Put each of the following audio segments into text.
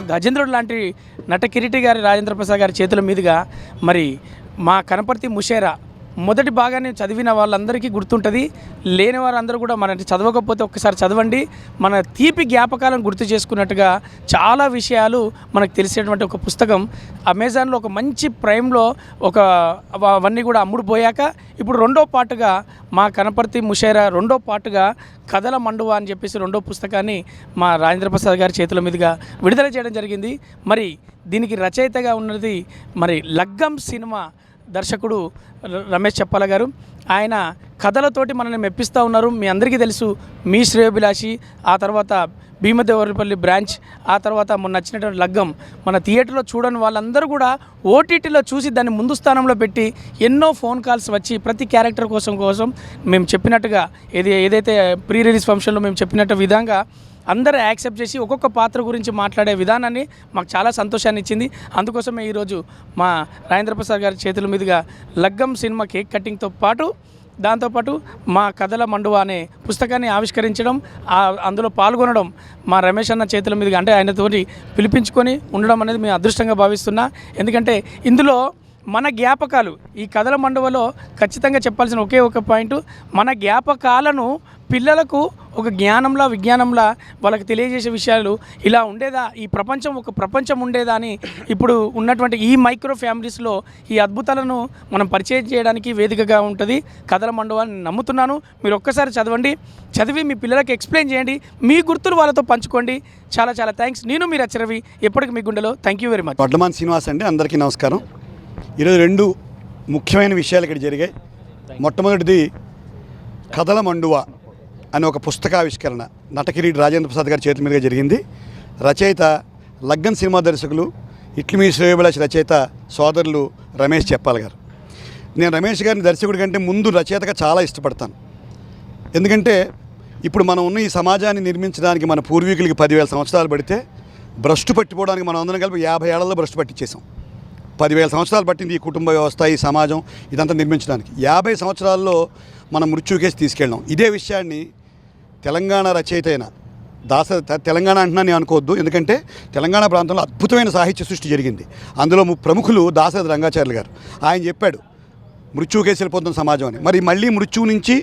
ఒక గజేంద్రుడు లాంటి నట కిరీటి గారి రాజేంద్ర ప్రసాద్ గారి చేతుల మీదుగా మరి మా కనపర్తి ముషేరా మొదటి భాగాన్ని చదివిన వాళ్ళందరికీ గుర్తుంటుంది. లేని వారందరూ కూడా మన చదవకపోతే ఒక్కసారి చదవండి. మన తీపి జ్ఞాపకాలను గుర్తు చేసుకున్నట్టుగా చాలా విషయాలు మనకు తెలిసేటువంటి ఒక పుస్తకం. అమెజాన్లో ఒక మంచి ప్రైమ్లో అవన్నీ కూడా అమ్ముడుపోయాక ఇప్పుడు రెండో పాటుగా మా కనపర్తి ముషేరా రెండో పాటుగా కథల మండువా అని చెప్పేసి రెండో పుస్తకాన్ని మా రాజేంద్ర ప్రసాద్ గారి చేతుల మీదుగా విడుదల చేయడం జరిగింది. మరి దీనికి రచయితగా ఉన్నది మరి లగ్గం సినిమా దర్శకుడు రమేష్ చెప్పాల గారు. ఆయన కథలతోటి మనల్ని మెప్పిస్తూ ఉన్నారు. మీ అందరికీ తెలుసు మీ శ్రేయోభిలాషి, ఆ తర్వాత భీమదేవరపల్లి బ్రాంచ్, ఆ తర్వాత మొన్న నచ్చినటువంటి లగ్గం మన థియేటర్లో చూడని వాళ్ళందరూ కూడా ఓటీటీలో చూసి దాన్ని ముందు స్థానంలో పెట్టి ఎన్నో ఫోన్ కాల్స్ వచ్చి ప్రతి క్యారెక్టర్ కోసం మేము చెప్పినట్టుగా ఏదైతే ప్రీ రిలీజ్ ఫంక్షన్లో మేము చెప్పినట్టు విధంగా అందరూ యాక్సెప్ట్ చేసి ఒక్కొక్క పాత్ర గురించి మాట్లాడే విధానాన్ని మాకు చాలా సంతోషాన్ని ఇచ్చింది. అందుకోసమే ఈరోజు మా రాజేంద్ర ప్రసాద్ గారి చేతుల మీదుగా లగ్గం సినిమా కేక్ కటింగ్తో పాటు దాంతోపాటు మా కథల మండువా అనే పుస్తకాన్ని ఆవిష్కరించడం, అందులో పాల్గొనడం మా రమేష్ అన్న చేతుల మీదుగా అంటే ఆయనతోటి పిలిపించుకొని ఉండడం అనేది మేము అదృష్టంగా భావిస్తున్నా. ఎందుకంటే ఇందులో మన జ్ఞాపకాలు ఈ కథల మండువలో ఖచ్చితంగా చెప్పాల్సిన ఒకే ఒక పాయింట్, మన జ్ఞాపకాలను పిల్లలకు ఒక జ్ఞానంలా విజ్ఞానంలా వాళ్ళకి తెలియజేసే విషయాలు ఇలా ఉండేదా, ఈ ప్రపంచం ఒక ప్రపంచం ఉండేదా అని ఇప్పుడు ఉన్నటువంటి ఈ మైక్రో ఫ్యామిలీస్లో ఈ అద్భుతాలను మనం పరిచయం చేయడానికి వేదికగా ఉంటుంది కథల మండువా అని నమ్ముతున్నాను. మీరు ఒక్కసారి చదివి మీ పిల్లలకి ఎక్స్ప్లెయిన్ చేయండి, మీ గుర్తులు వాళ్ళతో పంచుకోండి. చాలా చాలా థ్యాంక్స్. నేను మీరు రవి, ఎప్పటికీ మీ గుండెలో. Thank you very much. Vadlaman Srinivas అండి, అందరికీ నమస్కారం. ఈరోజు రెండు ముఖ్యమైన విషయాలు ఇక్కడ జరిగాయి. మొట్టమొదటిది కథల మండువా అనే ఒక పుస్తకావిష్కరణ నటకిరీటి రాజేంద్ర ప్రసాద్ గారి చేతుల మీదుగా జరిగింది. రచయిత లగ్గన్ సినిమా దర్శకులు ఇట్లిమీ శ్రేయోభిలాషి రచయిత సోదరులు రమేష్ చెప్పాల గారు. నేను రమేష్ గారిని దర్శకుడి కంటే ముందు రచయితగా చాలా ఇష్టపడతాను. ఎందుకంటే ఇప్పుడు మనం ఉన్న ఈ సమాజాన్ని నిర్మించడానికి మన పూర్వీకులకి 10,000 సంవత్సరాలు పడితే భ్రష్టు పట్టిపోవడానికి మనం అందరం కలిపి 50 ఏళ్లలో భ్రష్టు పట్టించేసాం. 10,000 సంవత్సరాలు పట్టింది ఈ కుటుంబ వ్యవస్థ, ఈ సమాజం ఇదంతా నిర్మించడానికి. 50 సంవత్సరాల్లో మనం మృత్యుకేసి తీసుకెళ్ళాం. ఇదే విషయాన్ని తెలంగాణ రచయిత అయిన తెలంగాణ అంటున్నా నేను అనుకోవద్దు, ఎందుకంటే తెలంగాణ ప్రాంతంలో అద్భుతమైన సాహిత్య సృష్టి జరిగింది. అందులో ప్రముఖులు దాశరథి రంగాచార్యులు గారు. ఆయన చెప్పాడు మృత్యుకేసి వెళ్ళిపోతున్న సమాజం అని. మరి మళ్ళీ మృత్యువు నుంచి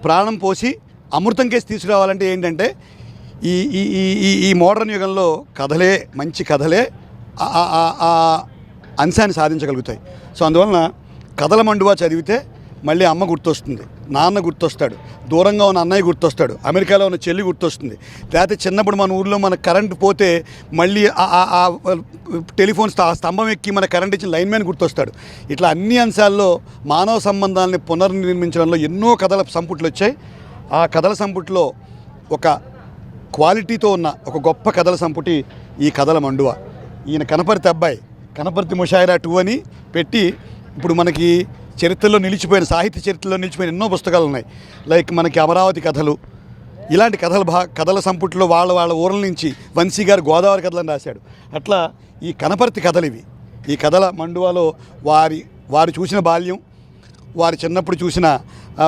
ప్రాణం పోసి అమృతం కేసి తీసుకురావాలంటే ఏంటంటే ఈ ఈ ఈ మోడర్న్ యుగంలో కథలే, మంచి కథలే అంశాన్ని సాధించగలుగుతాయి. సో అందువలన కథల మండువా చదివితే మళ్ళీ అమ్మ గుర్తొస్తుంది, నాన్న గుర్తొస్తాడు, దూరంగా ఉన్న అన్నయ్య గుర్తొస్తాడు, అమెరికాలో ఉన్న చెల్లి గుర్తొస్తుంది. లేకపోతే చిన్నప్పుడు మన ఊర్లో మన కరెంటు పోతే మళ్ళీ టెలిఫోన్ స్తంభం ఎక్కి మన కరెంట్ ఇచ్చిన లైన్మెన్ గుర్తొస్తాడు. ఇట్లా అన్ని అంశాల్లో మానవ సంబంధాలని పునర్నిర్మించడంలో ఎన్నో కథల సంపుట్లు వచ్చాయి. ఆ కథల సంపుట్లో ఒక క్వాలిటీతో ఉన్న ఒక గొప్ప కథల సంపుటి ఈ కథల మండువా. ఈయన కనపర్తి అబ్బాయి, కనపర్తి ముషాయిరా 2 అని పెట్టి ఇప్పుడు మనకి చరిత్రలో నిలిచిపోయిన, సాహిత్య చరిత్రలో నిలిచిపోయిన ఎన్నో పుస్తకాలు ఉన్నాయి. లైక్ మనకి అమరావతి కథలు, ఇలాంటి కథల సంపుట్లో వాళ్ళ ఊర్ల నుంచి వంశీ గారు గోదావరి కథలను రాశాడు. అట్లా ఈ కనపర్తి కథలు ఇవి. ఈ కథల మండువాలో వారు చూసిన బాల్యం, వారి చిన్నప్పుడు చూసిన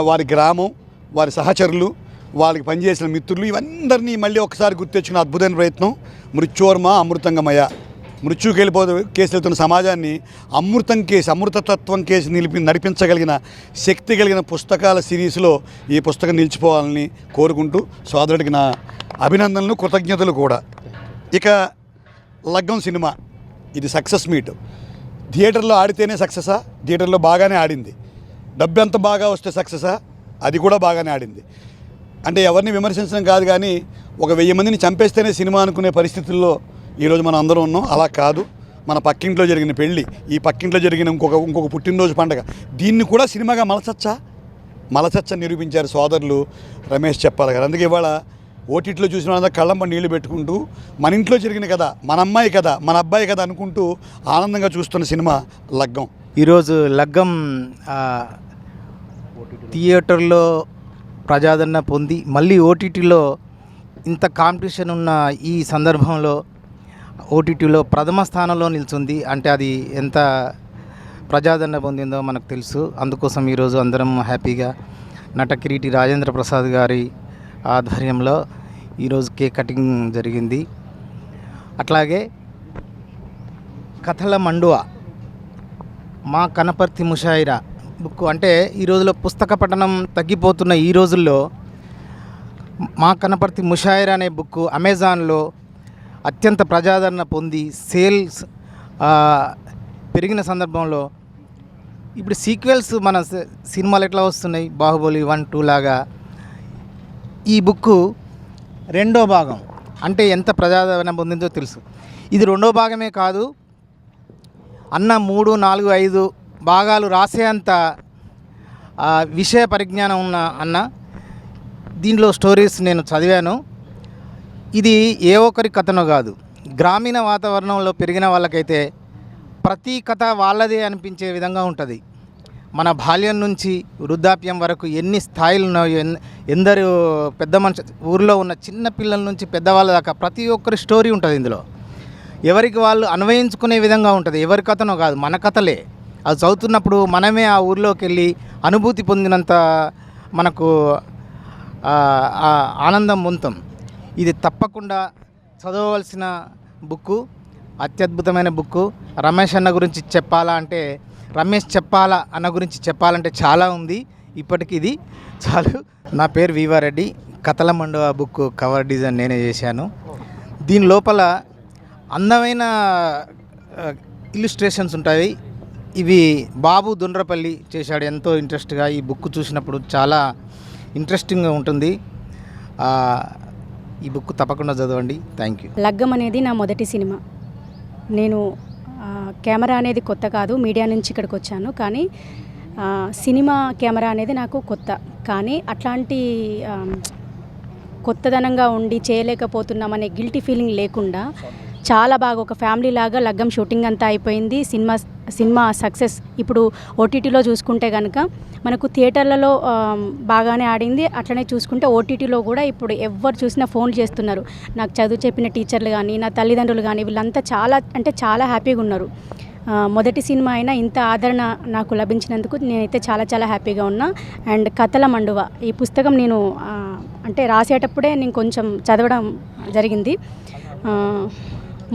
వారి గ్రామం, వారి సహచరులు, వాళ్ళకి పనిచేసిన మిత్రులు, ఇవందరినీ మళ్ళీ ఒకసారి గుర్తెచ్చుకున్న అద్భుతమైన ప్రయత్నం మృత్యోర్మ అమృతంగమయ. మృత్యుకి కేసు వెళ్తున్న సమాజాన్ని అమృతతత్వం కేసు నడిపించగలిగిన శక్తి కలిగిన పుస్తకాల సిరీస్లో ఈ పుస్తకం నిలిచిపోవాలని కోరుకుంటూ సోదరుడికి నా అభినందనలు, కృతజ్ఞతలు కూడా. ఇక లగ్గం సినిమా ఇది సక్సెస్ మీట్. థియేటర్లో ఆడితేనే సక్సెసా? థియేటర్లో బాగానే ఆడింది. డబ్బు ఎంత బాగా వస్తే సక్సెసా? అది కూడా బాగానే ఆడింది. అంటే ఎవరిని విమర్శించడం కాదు, కానీ ఒక 1000 మందిని చంపేస్తేనే సినిమా అనుకునే పరిస్థితుల్లో ఈరోజు మనం అందరం ఉన్నాం. అలా కాదు, మన పక్కింట్లో జరిగిన పెళ్ళి, ఈ పక్కింట్లో జరిగిన ఇంకొక పుట్టినరోజు పండుగ, దీన్ని కూడా సినిమాగా మలచచ్చని నిరూపించారు సోదరులు రమేష్ చెప్పాల గారు. అందుకే ఇవాళ ఓటీటీలో చూసిన వాళ్ళందరూ కళ్ళంప నీళ్లు పెట్టుకుంటూ మన ఇంట్లో జరిగిన కదా, మన అమ్మాయి కదా, మన అబ్బాయి కదా అనుకుంటూ ఆనందంగా చూస్తున్న సినిమా లగ్గం. ఈరోజు లగ్గం థియేటర్లో ప్రజాదరణ పొంది మళ్ళీ ఓటీటీలో ఇంత కాంపిటీషన్ ఉన్న ఈ సందర్భంలో ఓటీటీలో ప్రథమ స్థానంలో నిల్చుంది అంటే అది ఎంత ప్రజాదరణ పొందిందో మనకు తెలుసు. అందుకోసం ఈరోజు అందరం హ్యాపీగా నటకిరీటి రాజేంద్ర ప్రసాద్ గారి ఆధ్వర్యంలో ఈరోజు కేక్ కటింగ్ జరిగింది. అట్లాగే కథల మండువ మా కనపర్తి ముషాయిరా బుక్. అంటే ఈ రోజులో పుస్తక పఠనం తగ్గిపోతున్న ఈ రోజుల్లో మా కనపర్తి ముషాయిరా అనే బుక్ అమెజాన్లో అత్యంత ప్రజాదరణ పొంది సేల్స్ పెరిగిన సందర్భంలో ఇప్పుడు సీక్వెల్స్ మన సినిమాలు ఎట్లా వస్తున్నాయి, బాహుబలి 1, 2 లాగా ఈ బుక్ రెండో భాగం అంటే ఎంత ప్రజాదరణ పొందిందో తెలుసు. ఇది రెండో భాగమే కాదు, అన్న 3, 4, 5 భాగాలు రాసేంత విషయ పరిజ్ఞానం ఉన్న అన్న. దీనిలో స్టోరీస్ నేను చదివాను. ఇది ఏ ఒక్కరి కథనో కాదు, గ్రామీణ వాతావరణంలో పెరిగిన వాళ్ళకైతే ప్రతి కథ వాళ్ళదే అనిపించే విధంగా ఉంటుంది. మన బాల్యం నుంచి వృద్ధాప్యం వరకు ఎన్ని స్థాయిలు ఉన్నాయో, ఎందరు పెద్ద మనిషి, ఊరిలో ఉన్న చిన్న పిల్లల నుంచి పెద్దవాళ్ళ దాకా ప్రతి ఒక్కరి స్టోరీ ఉంటుంది ఇందులో. ఎవరికి వాళ్ళు అన్వయించుకునే విధంగా ఉంటుంది. ఎవరి కథనో కాదు, మన కథలే. అది చదువుతున్నప్పుడు మనమే ఆ ఊరిలోకి వెళ్ళి అనుభూతి పొందినంత మనకు ఆనందం పొందుతాం. ఇది తప్పకుండా చదవవలసిన బుక్కు, అత్యద్భుతమైన బుక్కు. రమేష్ అన్న గురించి చెప్పాలా అంటే చాలా ఉంది. ఇప్పటికి ఇది చాలు. నా పేరు వీవారెడ్డి. కథల మండువ బుక్ కవర్ డిజైన్ నేనే చేశాను. దీని లోపల అందమైన ఇల్లుస్ట్రేషన్స్ ఉంటాయి. ఇవి బాబు దుండ్రపల్లి చేశాడు ఎంతో ఇంట్రెస్ట్గా. ఈ బుక్ చూసినప్పుడు చాలా ఇంట్రెస్టింగ్గా ఉంటుంది. ఈ బుక్ తప్పకుండా చదవండి. Thank you. లగ్గం అనేది నా మొదటి సినిమా. నేను కెమెరా అనేది కొత్త కాదు, మీడియా నుంచి ఇక్కడికి వచ్చాను. కానీ సినిమా కెమెరా అనేది నాకు కొత్త. కానీ అట్లాంటి కొత్తదనంగా ఉండి చేయలేకపోతున్నామనే గిల్టీ ఫీలింగ్ లేకుండా చాలా బాగా ఒక ఫ్యామిలీ లాగా లగ్గం షూటింగ్ అంతా అయిపోయింది. Cinema success. ఇప్పుడు ఓటీటీలో చూసుకుంటే కనుక మనకు థియేటర్లలో బాగానే ఆడింది. అట్లనే చూసుకుంటే ఓటీటీలో కూడా ఇప్పుడు ఎవరు చూసినా ఫోన్లు చేస్తున్నారు. నాకు చదువు చెప్పిన టీచర్లు కానీ, నా తల్లిదండ్రులు కానీ, వీళ్ళంతా చాలా హ్యాపీగా ఉన్నారు. మొదటి సినిమా అయినా ఇంత ఆదరణ నాకు లభించినందుకు నేనైతే చాలా హ్యాపీగా ఉన్నా. అండ్ కథల మండువ ఈ పుస్తకం నేను అంటే రాసేటప్పుడే నేను కొంచెం చదవడం జరిగింది.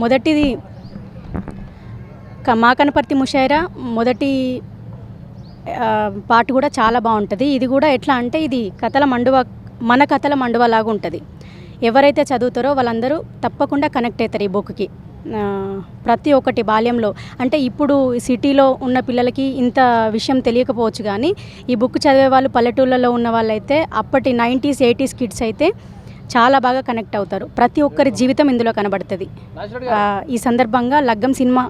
మొదటిది మా కనపర్తి ముషాయిరా మొదటి పాట కూడా చాలా బాగుంటుంది. ఇది కూడా ఎట్లా అంటే ఇది మన కథల మండువ లాగా ఉంటుంది. ఎవరైతే చదువుతారో వాళ్ళందరూ తప్పకుండా కనెక్ట్ అవుతారు ఈ బుక్కి. ప్రతి ఒక్కటి బాల్యంలో అంటే ఇప్పుడు సిటీలో ఉన్న పిల్లలకి ఇంత విషయం తెలియకపోవచ్చు, కానీ ఈ బుక్ చదివే వాళ్ళు పల్లెటూళ్ళలో ఉన్న వాళ్ళైతే అప్పటి 90s, 80s కిడ్స్ అయితే చాలా బాగా కనెక్ట్ అవుతారు. ప్రతి ఒక్కరి జీవితం ఇందులో కనబడుతుంది. ఈ సందర్భంగా లగ్గం సినిమా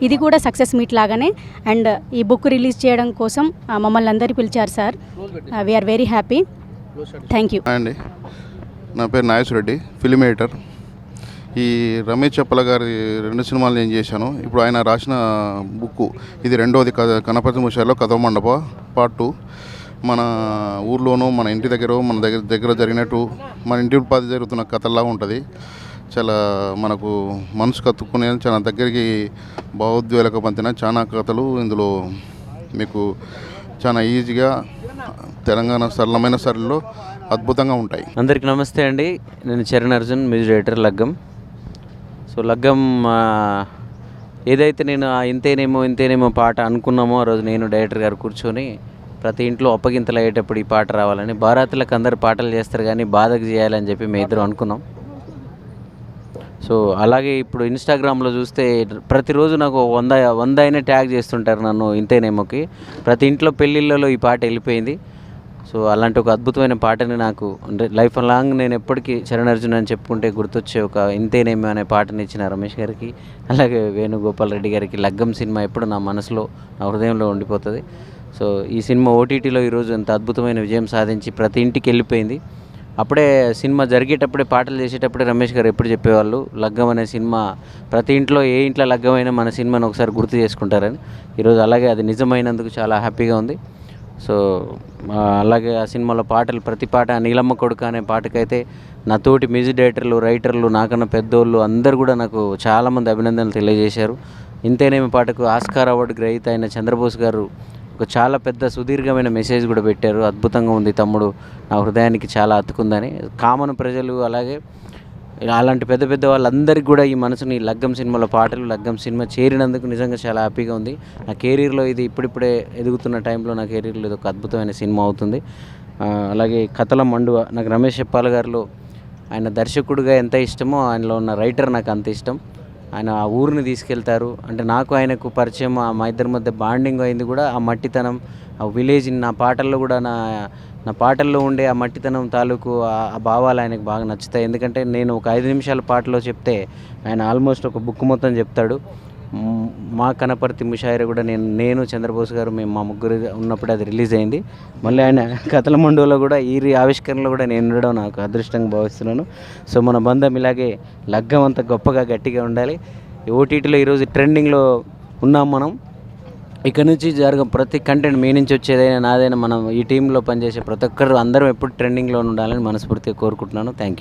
ఇది కూడా సక్సెస్ మీట్ లాగానే. అండ్ ఈ బుక్ రిలీజ్ చేయడం కోసం మమ్మల్ని అందరినీ పిలిచారు sir. We are very happy. Thank you అండి. నా పేరు నాగేశ్వర రెడ్డి, ఫిల్మ్ ఎడిటర్. ఈ రమేష్ చెప్పల గారి 2 సినిమాలు నేను చేశాను. ఇప్పుడు ఆయన రాసిన బుక్ ఇది రెండోది. కనపర్తి ముషాయిరాలో కథల మండప పార్ట్ 2. మన ఊర్లోనూ మన ఇంటి మన దగ్గర జరిగినట్టు మన ఇంటి ఉపాధి జరుగుతున్న కథల్లా ఉంటుంది. చాలా మనకు మనసు కత్తుకునే చాలా దగ్గరికి భావోద్వేలకు పంతిన చాలా కథలు ఇందులో మీకు చాలా ఈజీగా తెలంగాణ సరళమైన శైలిలో అద్భుతంగా ఉంటాయి. అందరికీ నమస్తే అండి. నేను చరణ్ అర్జున్, మ్యూజిక్ డైరెక్టర్ లగ్గం. సో లగ్గం ఏదైతే నేను ఇంతేనేమో పాట అనుకున్నామో ఆ రోజు నేను డైరెక్టర్ గారు కూర్చొని ప్రతి ఇంట్లో అప్పగింతలు అయ్యేటప్పుడు ఈ పాట రావాలని, బారాతులకు అందరు పాటలు చేస్తారు కానీ బాధకు చేయాలని చెప్పి మేము ఇద్దరు అనుకున్నాం. సో అలాగే ఇప్పుడు ఇన్స్టాగ్రామ్లో చూస్తే ప్రతిరోజు నాకు 100 అయినా ట్యాగ్ చేస్తుంటారు నన్ను ఇంతేనేమోకి. ప్రతి ఇంట్లో పెళ్ళిళ్ళలో ఈ పాట వెళ్ళిపోయింది. సో అలాంటి ఒక అద్భుతమైన పాటని నాకు అంటే లైఫ్ లాంగ్ నేను ఎప్పటికీ చరణ్ అర్జున్ అని చెప్పుకుంటే గుర్తొచ్చే ఒక ఇంతేనేమో అనే పాటని ఇచ్చిన రమేష్ గారికి, అలాగే వేణుగోపాల్ రెడ్డి గారికి లగ్గం సినిమా ఎప్పుడు నా మనసులో, నా హృదయంలో ఉండిపోతుంది. సో ఈ సినిమా ఓటీటీలో ఈరోజు ఎంత అద్భుతమైన విజయం సాధించి ప్రతి ఇంటికి వెళ్ళిపోయింది. అప్పుడే సినిమా జరిగేటప్పుడే పాటలు చేసేటప్పుడే రమేష్ గారు ఎప్పుడు చెప్పేవాళ్ళు, లగ్గం అనే సినిమా ప్రతి ఇంట్లో ఏ ఇంట్లో లగ్గమైనా మన సినిమాను ఒకసారి గుర్తు చేసుకుంటారని. ఈరోజు అలాగే అది నిజమైనందుకు చాలా హ్యాపీగా ఉంది. సో అలాగే ఆ సినిమాలో పాటలు ప్రతి పాట, నీలమ్మ కొడుక అనే పాటకైతే నా తోటి మ్యూజిక్ డైరెక్టర్లు, రైటర్లు, నాకన్నా పెద్దోళ్ళు అందరూ కూడా నాకు చాలామంది అభినందనలు తెలియజేశారు. ఇంతేనేమి పాటకు ఆస్కార్ అవార్డు గ్రహీత అయిన చంద్రబోస్ గారు ఒక చాలా పెద్ద సుదీర్ఘమైన మెసేజ్ కూడా పెట్టారు. అద్భుతంగా ఉంది తమ్ముడు, నా హృదయానికి చాలా అతుకుందని. కామన్ ప్రజలు అలాగే అలాంటి పెద్ద పెద్ద వాళ్ళందరికీ కూడా ఈ మనసుని లగ్గం సినిమాలో పాటలు, లగ్గం సినిమా చేరినందుకు నిజంగా చాలా హ్యాపీగా ఉంది. నా కెరీర్లో ఇది ఇప్పుడిప్పుడే ఎదుగుతున్న టైంలో నా కెరీర్లో ఇది ఒక అద్భుతమైన సినిమా అవుతుంది. అలాగే కథల మండువ నాకు రమేష్ చెప్పాల గారిలో ఆయన దర్శకుడిగా ఎంత ఇష్టమో ఆయనలో ఉన్న రైటర్ నాకు అంత ఇష్టం. ఆయన ఆ ఊరిని తీసుకెళ్తారు. అంటే నాకు ఆయనకు పరిచయం, మా ఇద్దరి మధ్య బాండింగ్ అయింది కూడా ఆ మట్టితనం, ఆ విలేజ్. నా పాటల్లో కూడా నా పాటల్లో ఉండే ఆ మట్టితనం తాలూకు ఆ భావాలు ఆయనకు బాగా నచ్చుతాయి. ఎందుకంటే నేను ఒక 5 నిమిషాల పాటలో చెప్తే ఆయన ఆల్మోస్ట్ ఒక బుక్ మొత్తం చెప్తాడు. మా కనపర్తి ముషాయిరా కూడా నేను చంద్రబోస్ గారు మేము మా ముగ్గురు ఉన్నప్పుడు అది రిలీజ్ అయింది. మళ్ళీ ఆయన కథల మండువలో కూడా ఈ ఆవిష్కరణలో కూడా నేను ఉండడం నాకు అదృష్టంగా భావిస్తున్నాను. సో మన బంధం ఇలాగే లగ్గం అంత గొప్పగా గట్టిగా ఉండాలి. ఓటీటీలో ఈరోజు ట్రెండింగ్లో ఉన్నాం మనం. ఇక్కడ నుంచి ప్రతి కంటెంట్ మీ నుంచి వచ్చేదైనా నాదైనా మనం ఈ టీంలో పనిచేసే ప్రతి ఒక్కరు అందరం ఎప్పుడు ట్రెండింగ్లో ఉండాలని మనస్ఫూర్తిగా కోరుకుంటున్నాను. Thank you.